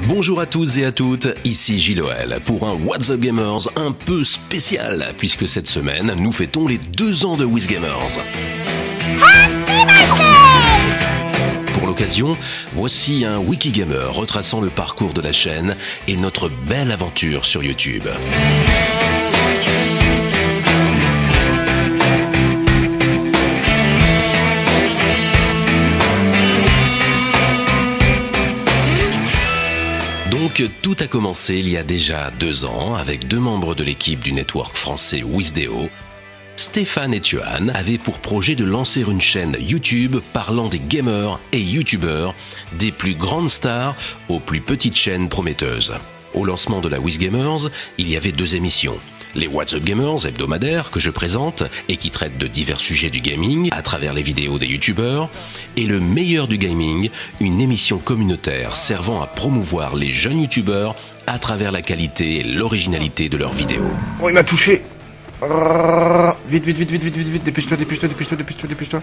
Bonjour à tous et à toutes, ici Gilles-OL pour un What's Up Gamers un peu spécial, puisque cette semaine, nous fêtons les 2 ans de WizGamers. Pour l'occasion, voici un Wikigamer retraçant le parcours de la chaîne et notre belle aventure sur YouTube. Donc tout a commencé il y a déjà 2 ans avec 2 membres de l'équipe du network français WizDeo. Stéphane et Tuan avaient pour projet de lancer une chaîne YouTube parlant des gamers et YouTubeurs, des plus grandes stars aux plus petites chaînes prometteuses. Au lancement de la WizGamers, il y avait 2 émissions. Les What's Up Gamers hebdomadaires que je présente et qui traitent de divers sujets du gaming à travers les vidéos des youtubeurs, et le meilleur du gaming, une émission communautaire servant à promouvoir les jeunes youtubeurs à travers la qualité et l'originalité de leurs vidéos. Oh, il m'a touché. Vite, vite, vite, vite, vite, vite, vite, dépêche-toi, dépêche-toi, dépêche-toi, dépêche-toi, dépêche-toi.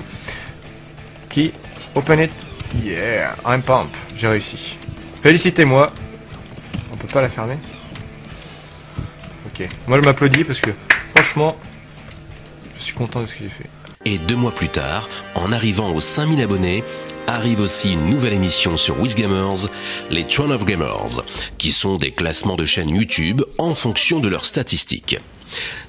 Qui? Open it. Yeah, I'm pump. J'ai réussi. Félicitez-moi. On peut pas la fermer. Ok. Moi, je m'applaudis parce que, franchement, je suis content de ce que j'ai fait. Et 2 mois plus tard, en arrivant aux 5000 abonnés, arrive aussi une nouvelle émission sur WizGamers, les Throne of Gamers, qui sont des classements de chaînes YouTube en fonction de leurs statistiques.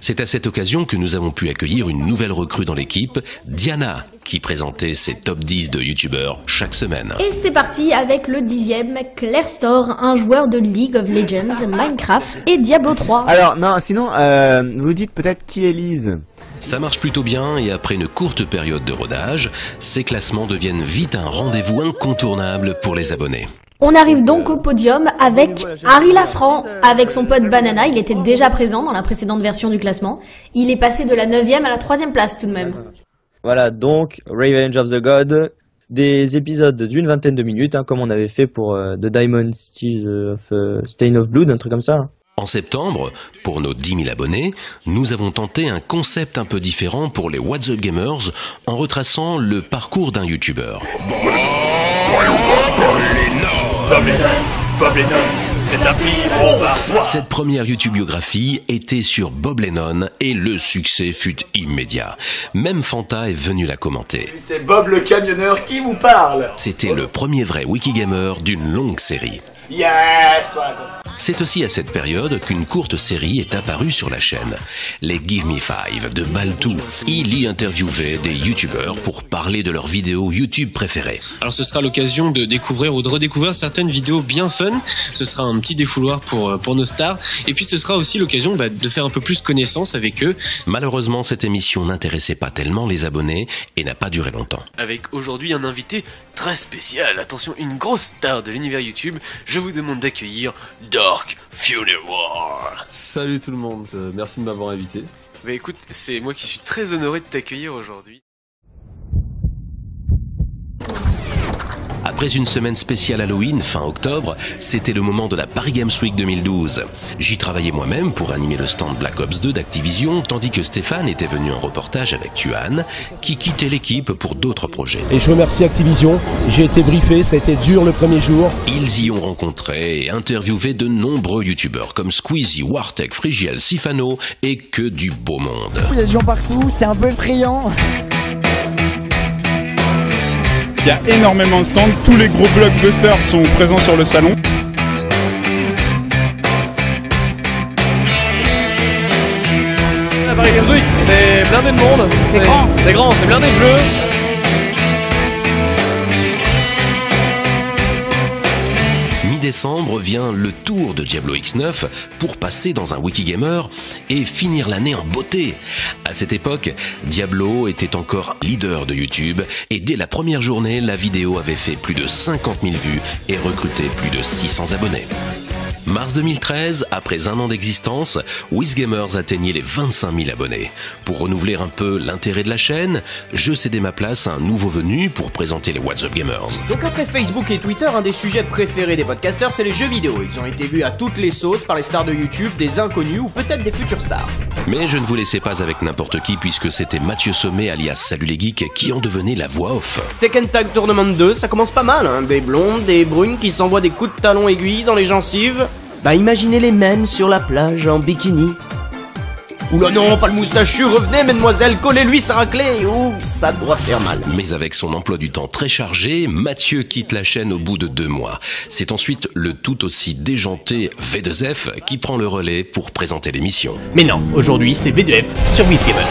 C'est à cette occasion que nous avons pu accueillir une nouvelle recrue dans l'équipe, Diana, qui présentait ses top 10 de youtubeurs chaque semaine. Et c'est parti avec le 10e, Claire Store, un joueur de League of Legends, Minecraft et Diablo 3. Alors non, sinon, vous dites peut-être qui est Lise. Ça marche plutôt bien et après une courte période de rodage, ces classements deviennent vite un rendez-vous incontournable pour les abonnés. On arrive donc au podium avec Harry Lafranc. Avec son pote Banana, il était déjà présent dans la précédente version du classement. Il est passé de la 9e à la 3e place tout de même. Voilà, donc Revenge of the God, des épisodes d'une 20aine de minutes, hein, comme on avait fait pour The Diamond Stain of Blood, un truc comme ça. En septembre, pour nos 10 000 abonnés, nous avons tenté un concept un peu différent pour les What's Up Gamers en retraçant le parcours d'un youtubeur. Bob Lennon, c'est un bon parfois. Cette première YouTube biographie était sur Bob Lennon et le succès fut immédiat. Même Fanta est venu la commenter. C'est Bob le camionneur qui vous parle. C'était le premier vrai Wikigamer d'une longue série. Yes. C'est aussi à cette période qu'une courte série est apparue sur la chaîne, les Give Me 5 de Baltou. Il y interviewait des youtubeurs pour parler de leurs vidéos YouTube préférées. Alors ce sera l'occasion de découvrir ou de redécouvrir certaines vidéos bien fun. Ce sera un petit défouloir pour nos stars. Et puis ce sera aussi l'occasion de faire un peu plus connaissance avec eux. Malheureusement, cette émission n'intéressait pas tellement les abonnés et n'a pas duré longtemps. Avec aujourd'hui un invité très spécial. Attention, une grosse star de l'univers YouTube. Je vous demande d'accueillir Dark Funeral. Salut tout le monde, merci de m'avoir invité. Bah écoute, c'est moi qui suis très honoré de t'accueillir aujourd'hui. Après une semaine spéciale Halloween, fin octobre, c'était le moment de la Paris Games Week 2012. J'y travaillais moi-même pour animer le stand Black Ops 2 d'Activision, tandis que Stéphane était venu en reportage avec Tuan, qui quittait l'équipe pour d'autres projets. Et je remercie Activision, j'ai été briefé, ça a été dur le premier jour. Ils y ont rencontré et interviewé de nombreux youtubeurs comme Squeezie, Wartech, Frigiel, Sifano et que du beau monde. Il y a des gens partout, c'est un peu effrayant. Il y a énormément de stands, tous les gros blockbusters sont présents sur le salon. La Paris Games Week, c'est blindé de monde, c'est grand, c'est blindé de jeux. Mi-décembre vient le tour de Diablo X9 pour passer dans un Wikigamer et finir l'année en beauté. À cette époque, Diablo était encore leader de YouTube et dès la première journée, la vidéo avait fait plus de 50 000 vues et recruté plus de 600 abonnés. Mars 2013, après un an d'existence, WizGamers atteignait les 25 000 abonnés. Pour renouveler un peu l'intérêt de la chaîne, je cédais ma place à un nouveau venu pour présenter les What's Up Gamers. Donc après Facebook et Twitter, un des sujets préférés des podcasters, c'est les jeux vidéo. Ils ont été vus à toutes les sauces par les stars de YouTube, des inconnus ou peut-être des futures stars. Mais je ne vous laissais pas avec n'importe qui puisque c'était Mathieu Sommet alias Salut les Geeks qui en devenait la voix off. Tekken Tag Tournament 2, ça commence pas mal, hein. Des blondes, des brunes qui s'envoient des coups de talon aiguilles dans les gencives. Bah imaginez les mêmes sur la plage en bikini. Oula non, pas le moustachu, revenez mesdemoiselles, collez-lui sa raclée. Ouh, ça doit faire mal. Mais avec son emploi du temps très chargé, Mathieu quitte la chaîne au bout de 2 mois. C'est ensuite le tout aussi déjanté V2F qui prend le relais pour présenter l'émission. Mais non, aujourd'hui c'est V2F sur WizGamers.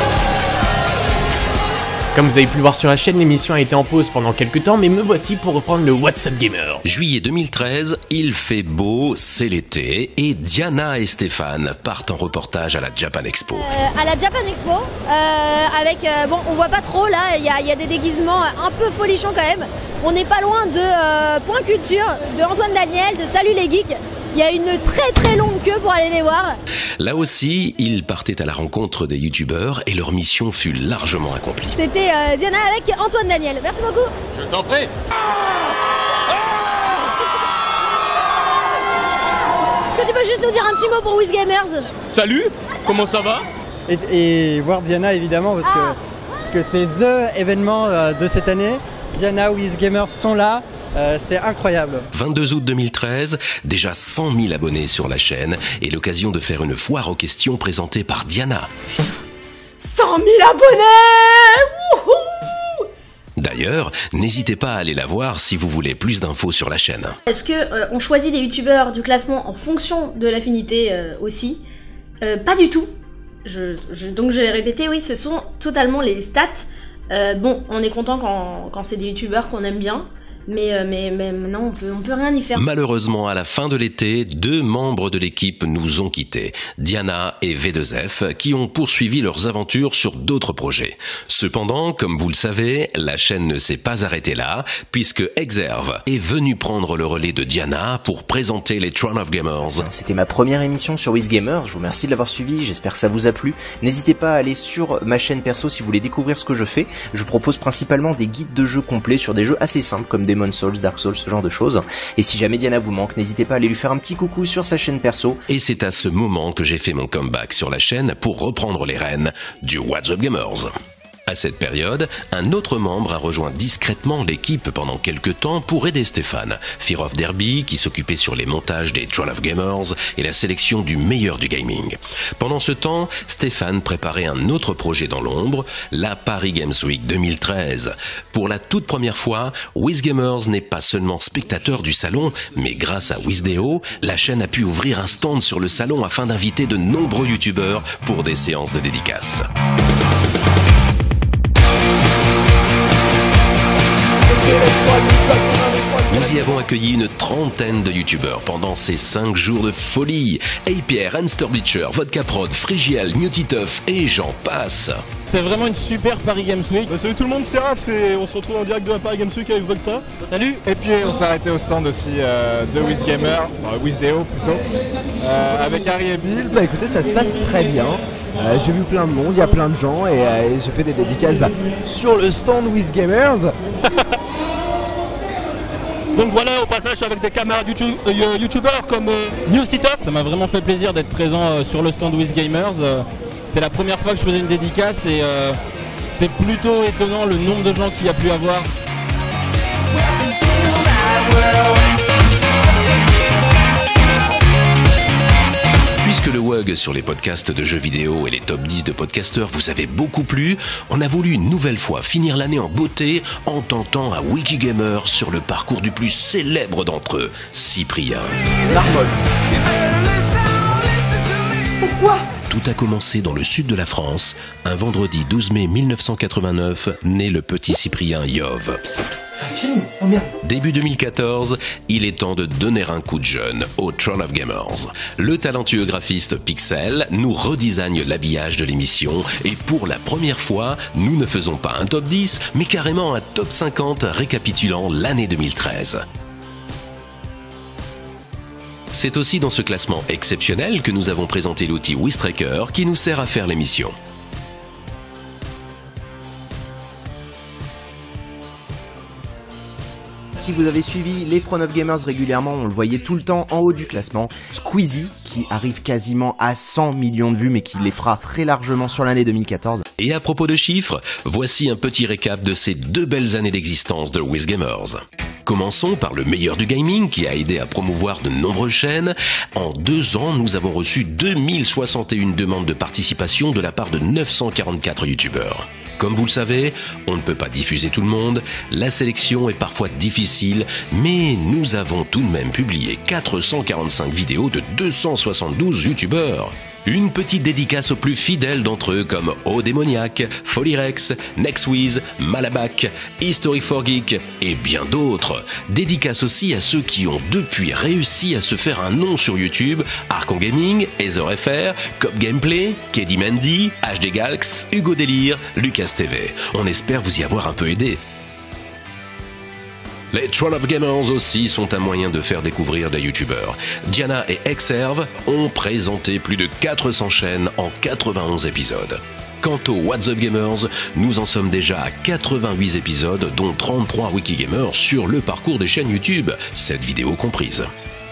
Comme vous avez pu le voir sur la chaîne, l'émission a été en pause pendant quelques temps, mais me voici pour reprendre le What's Up Gamers. Juillet 2013, il fait beau, c'est l'été, et Diana et Stéphane partent en reportage à la Japan Expo. À la Japan Expo, avec, bon, on voit pas trop là, il y a des déguisements un peu folichons quand même. On n'est pas loin de Point Culture, de Antoine Daniel, de Salut les Geeks. Il y a une très longue queue pour aller les voir. Là aussi, ils partaient à la rencontre des youtubeurs et leur mission fut largement accomplie. C'était Diana avec Antoine Daniel. Merci beaucoup. Je t'en prie. Est-ce que tu peux juste nous dire un petit mot pour WizGamers? Salut, comment ça va? Et voir Diana évidemment parce que c'est THE événement de cette année. Diana, WizGamers sont là. C'est incroyable. 22 août 2013, déjà 100 000 abonnés sur la chaîne et l'occasion de faire une foire aux questions présentée par Diana. 100 000 abonnés! Wouhou! D'ailleurs, n'hésitez pas à aller la voir si vous voulez plus d'infos sur la chaîne. Est-ce que on choisit des youtubeurs du classement en fonction de l'affinité aussi? Pas du tout. Donc je vais répéter, oui, ce sont totalement les stats. Bon, on est content quand c'est des youtubeurs qu'on aime bien. Mais non, on peut rien y faire. Malheureusement, à la fin de l'été, 2 membres de l'équipe nous ont quittés, Diana et V2F, qui ont poursuivi leurs aventures sur d'autres projets. Cependant, comme vous le savez, la chaîne ne s'est pas arrêtée là, puisque Exerve est venu prendre le relais de Diana pour présenter les Throne of Gamers. C'était ma première émission sur WizGamers, je vous remercie de l'avoir suivi, j'espère que ça vous a plu. N'hésitez pas à aller sur ma chaîne perso si vous voulez découvrir ce que je fais. Je propose principalement des guides de jeux complets sur des jeux assez simples comme Demon's Souls, Dark Souls, ce genre de choses. Et si jamais Diana vous manque, n'hésitez pas à aller lui faire un petit coucou sur sa chaîne perso. Et c'est à ce moment que j'ai fait mon comeback sur la chaîne pour reprendre les rênes du What's Up Gamers. À cette période, un autre membre a rejoint discrètement l'équipe pendant quelques temps pour aider Stéphane, Fear of Derby, qui s'occupait sur les montages des Throne of Gamers et la sélection du meilleur du gaming. Pendant ce temps, Stéphane préparait un autre projet dans l'ombre, la Paris Games Week 2013. Pour la toute première fois, WizGamers n'est pas seulement spectateur du salon, mais grâce à WizDeo, la chaîne a pu ouvrir un stand sur le salon afin d'inviter de nombreux youtubeurs pour des séances de dédicaces. Nous y avons accueilli une trentaine de youtubeurs pendant ces 5 jours de folie. Hey Pierre, Hanster Bleacher, Vodka Prod, Frigiel, Newtituff et j'en passe. C'est vraiment une super Paris Games Week. Salut tout le monde, c'est Raph et on se retrouve en direct de la Paris Games Week avec Volta. Salut. Et puis on s'est arrêté au stand aussi de WizGamer, WizDeo plutôt, avec Harry et Bill. Bah écoutez, ça se passe très bien. J'ai vu plein de monde, il y a plein de gens et j'ai fait des dédicaces sur le stand WizGamers. Donc voilà, au passage avec des camarades youtubeurs comme Newtituff. Ça m'a vraiment fait plaisir d'être présent sur le stand WizGamers. C'était la première fois que je faisais une dédicace et c'était plutôt étonnant le nombre de gens qu'il y a pu avoir. Puisque le WUG sur les podcasts de jeux vidéo et les top 10 de podcasteurs vous avez beaucoup plu, on a voulu une nouvelle fois finir l'année en beauté en tentant à Wikigamer sur le parcours du plus célèbre d'entre eux, Cyprien. Marmol. Pourquoi ? Tout a commencé dans le sud de la France. Un vendredi 12 mai 1989, naît le petit Cyprien Yov. C'est un film? Oh merde. Début 2014, il est temps de donner un coup de jeune au Throne of Gamers. Le talentueux graphiste Pixel nous redesigne l'habillage de l'émission et pour la première fois, nous ne faisons pas un top 10, mais carrément un top 50 récapitulant l'année 2013. C'est aussi dans ce classement exceptionnel que nous avons présenté l'outil WizTracker qui nous sert à faire l'émission. Si vous avez suivi les Front of Gamers régulièrement, on le voyait tout le temps en haut du classement. Squeezie, qui arrive quasiment à 100 millions de vues, mais qui les fera très largement sur l'année 2014. Et à propos de chiffres, voici un petit récap de ces 2 belles années d'existence de WizGamers. Commençons par le meilleur du gaming qui a aidé à promouvoir de nombreuses chaînes. En 2 ans, nous avons reçu 2061 demandes de participation de la part de 944 youtubeurs. Comme vous le savez, on ne peut pas diffuser tout le monde, la sélection est parfois difficile, mais nous avons tout de même publié 445 vidéos de 272 youtubeurs. Une petite dédicace aux plus fidèles d'entre eux comme Odémoniac, Folyrex, Nextwiz, Malabac, Historic4Geek et bien d'autres. Dédicace aussi à ceux qui ont depuis réussi à se faire un nom sur YouTube, Arcon Gaming, EtherFR, Cop Gameplay, Keddy Mandy, HD Galx, Hugo Délire, Lucas TV. On espère vous y avoir un peu aidé. Les Troll of Gamers aussi sont un moyen de faire découvrir des youtubeurs. Diana et Exerve ont présenté plus de 400 chaînes en 91 épisodes. Quant aux What's Up Gamers, nous en sommes déjà à 88 épisodes, dont 33 Wikigamers sur le parcours des chaînes YouTube, cette vidéo comprise.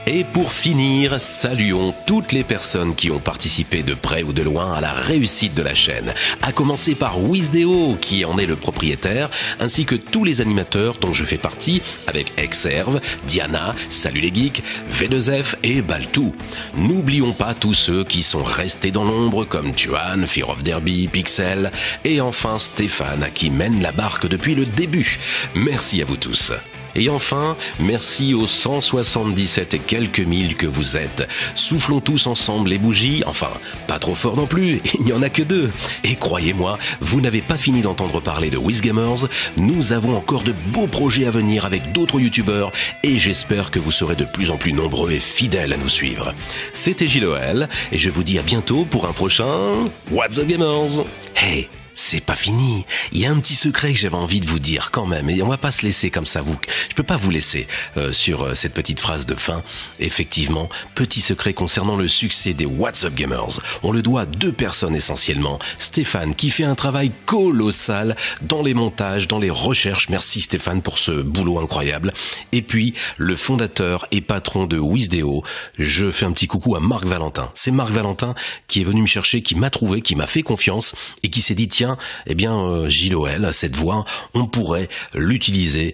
Et pour finir, saluons toutes les personnes qui ont participé de près ou de loin à la réussite de la chaîne, à commencer par WizDeo, qui en est le propriétaire, ainsi que tous les animateurs dont je fais partie, avec Exerve, Diana, Salut les Geeks, V2F et Baltou. N'oublions pas tous ceux qui sont restés dans l'ombre, comme Juan, Fear of Derby, Pixel, et enfin Stéphane, qui mène la barque depuis le début. Merci à vous tous. Et enfin, merci aux 177 et quelques mille que vous êtes. Soufflons tous ensemble les bougies, enfin, pas trop fort non plus, il n'y en a que 2. Et croyez-moi, vous n'avez pas fini d'entendre parler de WizGamers, nous avons encore de beaux projets à venir avec d'autres youtubeurs, et j'espère que vous serez de plus en plus nombreux et fidèles à nous suivre. C'était Gilles, et je vous dis à bientôt pour un prochain What's Up Gamers. Hey, c'est pas fini. Il y a un petit secret que j'avais envie de vous dire quand même. Et on va pas se laisser comme ça. Je peux pas vous laisser sur cette petite phrase de fin. Effectivement, petit secret concernant le succès des What's Up Gamers. On le doit à 2 personnes essentiellement. Stéphane qui fait un travail colossal dans les montages, dans les recherches. Merci Stéphane pour ce boulot incroyable. Et puis, le fondateur et patron de WizDeo. Je fais un petit coucou à Marc Valentin. C'est Marc Valentin qui est venu me chercher, qui m'a trouvé, qui m'a fait confiance et qui s'est dit tiens, eh bien, Gilles, cette voix, on pourrait l'utiliser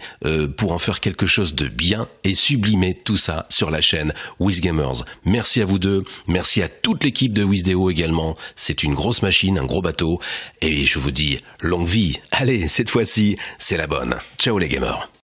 pour en faire quelque chose de bien et sublimer tout ça sur la chaîne WizGamers. Merci à vous deux, merci à toute l'équipe de WizDeo également. C'est une grosse machine, un gros bateau, et je vous dis longue vie. Allez, cette fois-ci, c'est la bonne. Ciao les gamers.